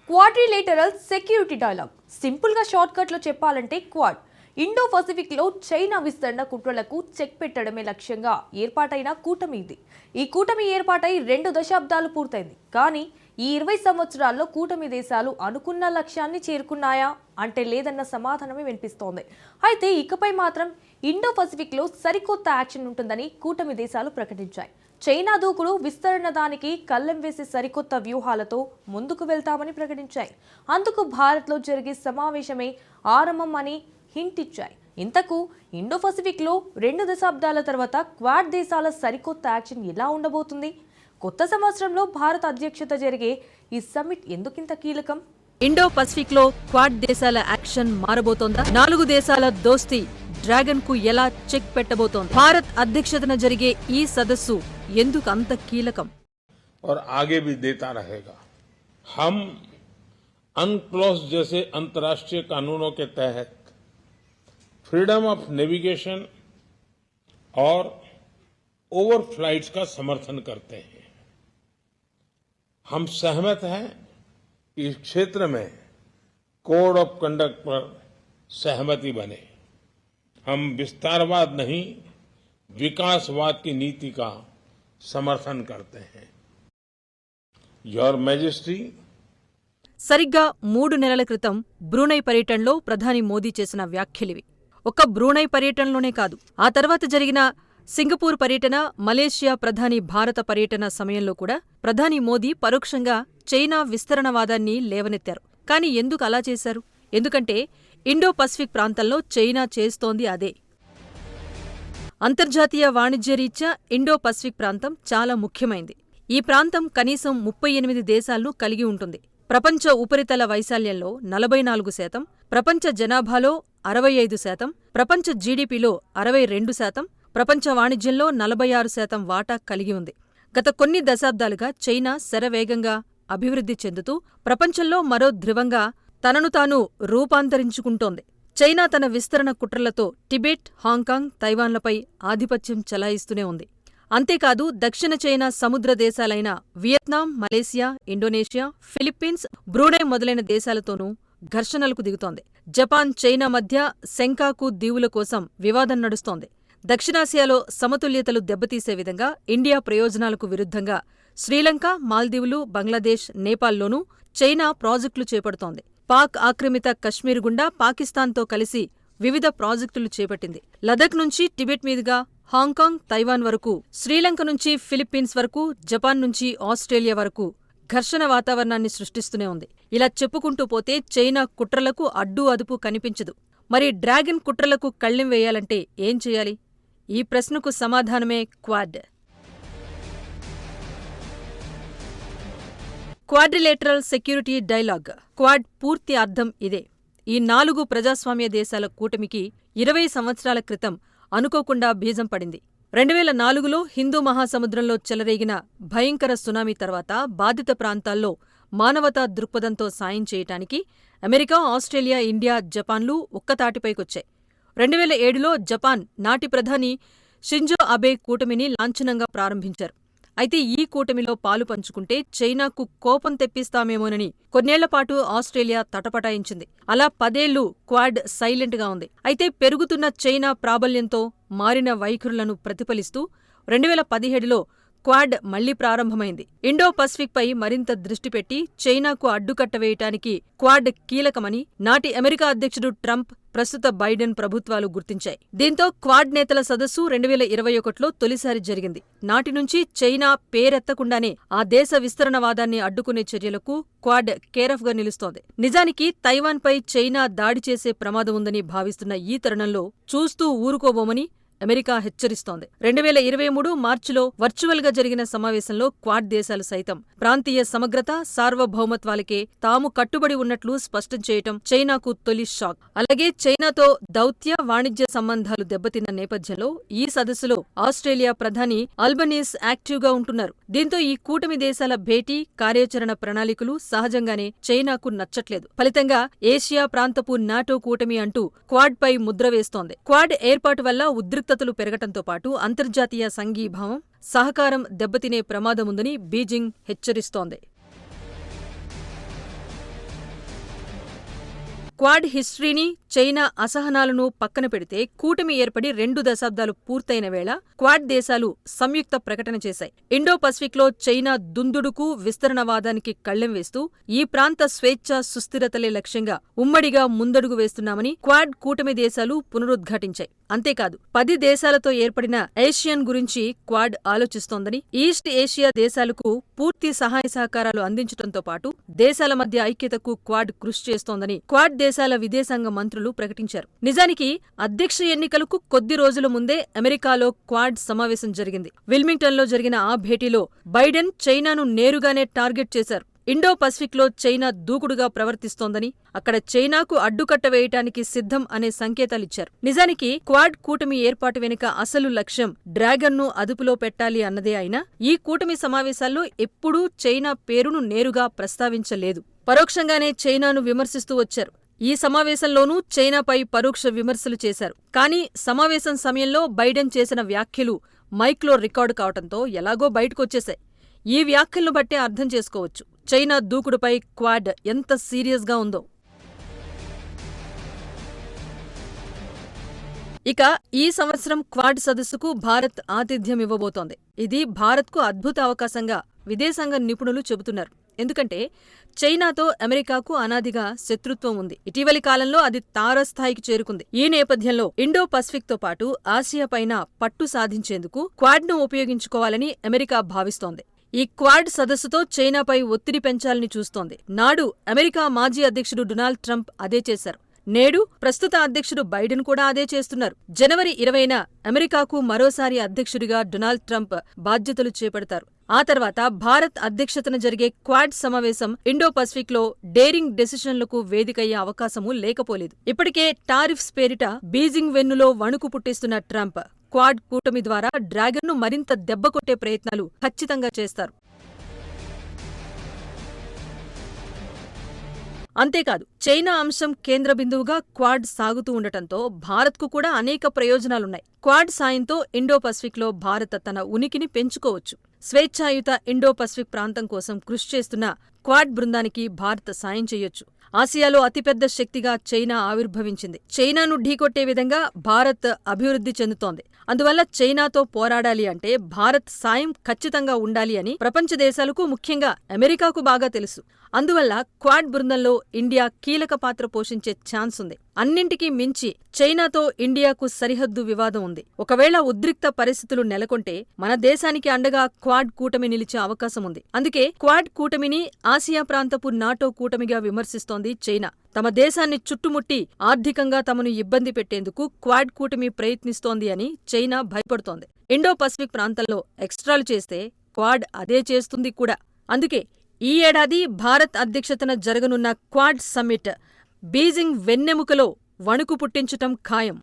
Quadrilateral security dialogue సింపుల్గా షార్ట్కట్లో చెప్పాలంటే quad Indo పసిఫిక్లో China విస్తరణ కుట్రలకు చెక్ పెట్టడమే లక్ష్యంగా ఏర్పాటైన కూటమి ఇది. ఈ కూటమి ఏర్పాటై 2 దశాబ్దాలు పూర్తయింది. కానీ ఈ 20 సంవత్సరాల్లో కూటమి దేశాలు అనుకున్న లక్ష్యాన్ని చేరుకున్నాయా అంటే లేదన్న సమాధానమే వినిపిస్తోంది. అయితే ఇకపై మాత్రం ఇండో పసిఫిక్లో సరికొత్త యాక్షన్ ఉంటుందని కూటమి దేశాలు ప్రకటించాయి. చైనా దూకుడు విస్తరణ దానికి కళ్ళెం వేసే సరికొత్త వ్యూహాలతో ముందుకు వెళ్తామని ప్రకటించాయి. అందుకు భారత్లో జరిగే సమావేశమే ఆరంభం అని హింట్ ఇచ్చాయి. ఇంతకు ఇండో పసిఫిక్లో 2 దశాబ్దాల తర్వాత క్వాడ్ దేశాల సరికొత్త యాక్షన్ ఎలా ఉండబోతుంది? కొత్త సంవత్సరంలో భారత్ అధ్యక్షత జరిగే ఈ సమ్మిట్ ఎందుకింత కీలకం? ఇండో పసిఫిక్ లో క్వాడ్ దేశాల యాక్షన్ మారబోతోందా? 4 దేశాల దోస్తీ డ్రాగన్ కు ఎలా చెక్ పెట్టబోతోంది? భారత్ అధ్యక్షతన జరిగే ఈ సదస్సు ఎందుకు అంత కీలకం? और आगे भी देता रहेगा। हम अनक्लोज जैसे अंतर्राष्ट्रीय कानूनों के तहत फ्रीडम ऑफ नेविगेशन और ओवर फ्लाइट्स का समर्थन करते हैं। हम सहमत हैं कि इस क्षेत्र में कोड ऑफ कंडक्ट पर सहमति बने। हम विस्तारवाद नहीं, विकासवाद की नीति का समर्थन करते हैं। योर मैजेस्टी, సరిగ్గా 3 నెలల క్రితం బ్రూనై పర్యటనలో ప్రధాని మోదీ చేసిన వ్యాఖ్యలివి. ఒక్క బ్రూనై పర్యటనలోనే కాదు, ఆ తర్వాత జరిగిన సింగపూర్ పర్యటన, మలేషియా ప్రధాని భారత పర్యటన సమయంలో కూడా ప్రధాని మోదీ పరోక్షంగా చైనా విస్తరణవాదాన్ని లేవనెత్తారు. కానీ ఎందుకు అలా చేశారు? ఎందుకంటే ఇండో పసిఫిక్ ప్రాంతంలో చైనా చేస్తోంది అదే. అంతర్జాతీయ వాణిజ్యరీత్యా ఇండో పసిఫిక్ ప్రాంతం చాలా ముఖ్యమైంది. ఈ ప్రాంతం కనీసం 38 దేశాలను కలిగి ఉంటుంది. ప్రపంచ ఉపరితల వైశాల్యంలో 44%, ప్రపంచ జనాభాలో 65%, ప్రపంచ జీడీపీలో 62%, ప్రపంచ వాణిజ్యంలో 46% వాటా కలిగి ఉంది. గత కొన్ని దశాబ్దాలుగా చైనా శరవేగంగా అభివృద్ధి చెందుతూ ప్రపంచంలో మరో ధ్రువంగా తనను తాను రూపాంతరించుకుంటోంది. చైనా తన విస్తరణ కుట్రలతో టిబెట్, హాంకాంగ్, తైవాన్లపై ఆధిపత్యం చెలాయిస్తూనే ఉంది. అంతేకాదు, దక్షిణ చైనా సముద్ర దేశాలైన Vietnam, Malaysia, Indonesia, Philippines, Brunei మొదలైన దేశాలతోనూ ఘర్షణలకు దిగుతోంది. జపాన్, చైనా మధ్య సెంకాకు దీవుల కోసం వివాదం నడుస్తోంది. దక్షిణాసియాలో సమతుల్యతలు దెబ్బతీసే విధంగా ఇండియా ప్రయోజనాలకు విరుద్ధంగా శ్రీలంక, మాల్దీవులు, బంగ్లాదేశ్, నేపాల్లోనూ చైనా ప్రాజెక్టులు చేపడుతోంది. పాక్ ఆక్రమిత కశ్మీర్ గుండా పాకిస్తాన్తో కలిసి వివిధ ప్రాజెక్టులు చేపట్టింది. లదక్ నుంచి టిబెట్ మీదుగా హాంకాంగ్, తైవాన్ వరకు, శ్రీలంక నుంచి ఫిలిప్పీన్స్ వరకు, జపాన్ నుంచి ఆస్ట్రేలియా వరకు ఘర్షణ వాతావరణాన్ని సృష్టిస్తూనే ఉంది. ఇలా చెప్పుకుంటూ పోతే చైనా కుట్రలకు అడ్డూ అదుపు కనిపించదు. మరి డ్రాగన్ కుట్రలకు కళ్ళెం వేయాలంటే ఏం చేయాలి? ఈ ప్రశ్నకు సమాధానమే quad. Quadrilateral security dialogue. Quad పూర్తి అర్థం ఇదే. ఈ 4 ప్రజాస్వామ్య దేశాల కూటమికి 20 సంవత్సరాల క్రితం అనుకోకుండా బీజం పడింది. 2004లో హిందూ మహాసముద్రంలో చెలరేగిన భయంకర సునామీ తర్వాత బాధిత ప్రాంతాల్లో మానవతా దృక్పథంతో సాయం చేయటానికి అమెరికా, ఆస్ట్రేలియా, ఇండియా, జపాన్లు ఒక్కతాటిపైకొచ్చాయి. 2007లో జపాన్ నాటి ప్రధాని షింజో అబే కూటమిని లాంఛనంగా ప్రారంభించారు. అయితే ఈ కూటమిలో పాలు పంచుకుంటే చైనాకు కోపం తెప్పిస్తామేమోనని కొన్నేళ్లపాటు ఆస్ట్రేలియా తటపటాయించింది. అలా 10 ఏళ్లు క్వాడ్ సైలెంట్గా ఉంది. అయితే పెరుగుతున్న చైనా ప్రాబల్యంతో మారిన వైఖరులను ప్రతిఫలిస్తూ 2017లో క్వాడ్ మళ్లీ ప్రారంభమైంది. ఇండో పసిఫిక్ పై మరింత దృష్టి పెట్టి చైనాకు అడ్డుకట్ట వేయటానికి క్వాడ్ కీలకమని నాటి అమెరికా అధ్యక్షుడు ట్రంప్, ప్రస్తుత బైడెన్ ప్రభుత్వాలు గుర్తించాయి. దీంతో క్వాడ్ నేతల సదస్సు 2021లో తొలిసారి జరిగింది. నాటి నుంచి చైనా పేరెత్తకుండానే ఆ దేశ విస్తరణవాదాన్ని అడ్డుకునే చర్యలకు క్వాడ్ కేరఫ్గా నిలుస్తోంది. నిజానికి తైవాన్పై చైనా దాడి చేసే ప్రమాదం ఉందని భావిస్తున్న ఈ తరుణంలో చూస్తూ ఊరుకోబోమని అమెరికా హెచ్చరిస్తోంది. 2023 మార్చిలో వర్చువల్గా జరిగిన సమావేశంలో క్వాడ్ దేశాలు సైతం ప్రాంతీయ సమగ్రత, సార్వభౌమత్వాలకే తాము కట్టుబడి ఉన్నట్లు స్పష్టం చేయటం చైనాకు తొలి షాక్. అలాగే చైనాతో దౌత్య, వాణిజ్య సంబంధాలు దెబ్బతిన్న నేపథ్యంలో ఈ సదస్సులో ఆస్ట్రేలియా ప్రధాని అల్బనీస్ యాక్టివ్గా ఉంటున్నారు. దీంతో ఈ కూటమి దేశాల భేటీ, కార్యాచరణ ప్రణాళికలు సహజంగానే చైనాకు నచ్చట్లేదు. ఫలితంగా ఏషియా ప్రాంతపు నాటో కూటమి అంటూ క్వాడ్పై ముద్ర వేస్తోంది. క్వాడ్ ఏర్పాటు వల్ల ఉద్రిక్తతలు పెరగటంతో పాటు అంతర్జాతీయ సంఘీభావం, సహకారం దెబ్బతినే ప్రమాదముందని బీజింగ్ హెచ్చరిస్తోంది. క్వాడ్ హిస్టరీని, చైనా అసహనాలను పక్కన పెడితే కూటమి ఏర్పడి 2 దశాబ్దాలు పూర్తయిన వేళ క్వాడ్ దేశాలు సంయుక్త ప్రకటన చేశాయి. ఇండో పసిఫిక్లో చైనా దుందుడుకు, విస్తరణవాదానికి కళ్లెం వేస్తూ ఈ ప్రాంత స్వేచ్ఛ, సుస్థిరతలే లక్ష్యంగా ఉమ్మడిగా ముందడుగు వేస్తున్నామని క్వాడ్ కూటమి దేశాలు పునరుద్ఘాటించాయి. అంతేకాదు 10 దేశాలతో ఏర్పడిన ఏషియన్ గురించి క్వాడ్ ఆలోచిస్తోందని, ఈస్ట్ ఏషియా దేశాలకు పూర్తి సహాయ సహకారాలు అందించడంతో పాటు దేశాల మధ్య ఐక్యతకు క్వాడ్ కృషి చేస్తోందని క్వాడ్ దేశాల విదేశాంగ మంత్రులు ప్రకటించారు. నిజానికి అధ్యక్ష ఎన్నికలకు కొద్ది రోజుల ముందే అమెరికాలో క్వాడ్ సమావేశం జరిగింది. విల్మింగ్టన్లో జరిగిన ఆ భేటీలో బైడెన్ చైనాను నేరుగానే టార్గెట్ చేశారు. ఇండో పసిఫిక్లో చైనా దూకుడుగా ప్రవర్తిస్తోందని, అక్కడ చైనాకు అడ్డుకట్ట వేయటానికి సిద్ధం అనే సంకేతాలిచ్చారు. నిజానికి క్వాడ్ కూటమి ఏర్పాటు వెనుక అసలు లక్ష్యం డ్రాగన్ను అదుపులో పెట్టాలి అన్నదే అయినా ఈ కూటమి సమావేశాల్లో ఎప్పుడూ చైనా పేరును నేరుగా ప్రస్తావించలేదు. పరోక్షంగానే చైనాను విమర్శిస్తూ వచ్చారు. ఈ సమావేశంలోనూ చైనాపై పరోక్ష విమర్శలు చేశారు. కానీ సమావేశం సమయంలో బైడెన్ చేసిన వ్యాఖ్యలు మైక్లో రికార్డు కావటంతో ఎలాగో బయటకొచ్చేశాయి. ఈ వ్యాఖ్యలను బట్టే అర్థం చేసుకోవచ్చు చైనా దూకుడుపై క్వాడ్ ఎంత సీరియస్గా ఉందో. ఇక ఈ సంవత్సరం క్వాడ్ సదస్సుకు భారత్ ఆతిథ్యం ఇవ్వబోతోంది. ఇది భారత్కు అద్భుత అవకాశంగా విదేశాంగ నిపుణులు చెబుతున్నారు. ఎందుకంటే చైనాతో అమెరికాకు అనాదిగా శత్రుత్వం ఉంది. ఇటీవలి కాలంలో అది తారస్థాయికి చేరుకుంది. ఈ నేపథ్యంలో ఇండో పసిఫిక్తో పాటు ఆసియాపైన పట్టు సాధించేందుకు క్వాడ్ను ఉపయోగించుకోవాలని అమెరికా భావిస్తోంది. ఈ క్వాడ్ సదస్సుతో చైనాపై ఒత్తిడి పెంచాలని చూస్తోంది. నాడు అమెరికా మాజీ అధ్యక్షుడు డొనాల్డ్ ట్రంప్ అదే చేశారు. నేడు ప్రస్తుత అధ్యక్షుడు బైడెన్ కూడా అదే చేస్తున్నారు. జనవరి 20న అమెరికాకు మరోసారి అధ్యక్షుడిగా డొనాల్డ్ ట్రంప్ బాధ్యతలు చేపడతారు. ఆ తర్వాత భారత్ అధ్యక్షతన జరిగే క్వాడ్ సమావేశం ఇండో పసిఫిక్లో డేరింగ్ డెసిషన్లకు వేదికయ్యే అవకాశమూ లేకపోలేదు. ఇప్పటికే టారిఫ్స్ పేరిట బీజింగ్ వెన్నులో వణుకు పుట్టిస్తున్న ట్రంప్ క్వాడ్ కూటమి ద్వారా డ్రాగన్ను మరింత దెబ్బకొట్టే ప్రయత్నాలు ఖచ్చితంగా చేస్తారు. అంతేకాదు చైనా అంశం కేంద్ర బిందువుగా క్వాడ్ సాగుతూ ఉండటంతో భారత్కు కూడా అనేక ప్రయోజనాలున్నాయి. క్వాడ్ సాయంతో ఇండో పసిఫిక్లో భారత్ తన ఉనికిని పెంచుకోవచ్చు. స్వేచ్ఛాయుత ఇండో పసిఫిక్ ప్రాంతం కోసం కృషి చేస్తున్న క్వాడ్ బృందానికి భారత్ సాయం చేయొచ్చు. ఆసియాలో అతిపెద్ద శక్తిగా చైనా ఆవిర్భవించింది. చైనాను ఢీకొట్టే విధంగా భారత్ అభివృద్ధి చెందుతోంది. అందువల్ల చైనాతో పోరాడాలి అంటే భారత్ సాయం ఖచ్చితంగా ఉండాలి అని ప్రపంచ దేశాలకు, ముఖ్యంగా అమెరికాకు బాగా తెలుసు. అందువల్ల క్వాడ్ బృందంలో ఇండియా కీలక పాత్ర పోషించే ఛాన్స్ ఉంది. అన్నింటికీ మించి చైనాతో ఇండియాకు సరిహద్దు వివాదం ఉంది. ఒకవేళ ఉద్రిక్త పరిస్థితులు నెలకొంటే మన దేశానికి అండగా క్వాడ్ కూటమి నిలిచే అవకాశం ఉంది. అందుకే క్వాడ్ కూటమిని ఆసియా ప్రాంతపు నాటో కూటమిగా విమర్శిస్తోంది చైనా. తమ దేశాన్ని చుట్టుముట్టి ఆర్థికంగా తమను ఇబ్బంది పెట్టేందుకు క్వాడ్ కూటమి ప్రయత్నిస్తోంది అని చైనా భయపడుతోంది. ఇండో పసిఫిక్ ప్రాంతంలో ఎక్స్ట్రాలు చేస్తే క్వాడ్ అదే చేస్తుంది కూడా. అందుకే ఈ ఏడాది భారత్ అధ్యక్షతన జరగనున్న క్వాడ్ సమ్మిట్ బీజింగ్ వెన్నెముకలో వణుకు పుట్టించటం ఖాయం.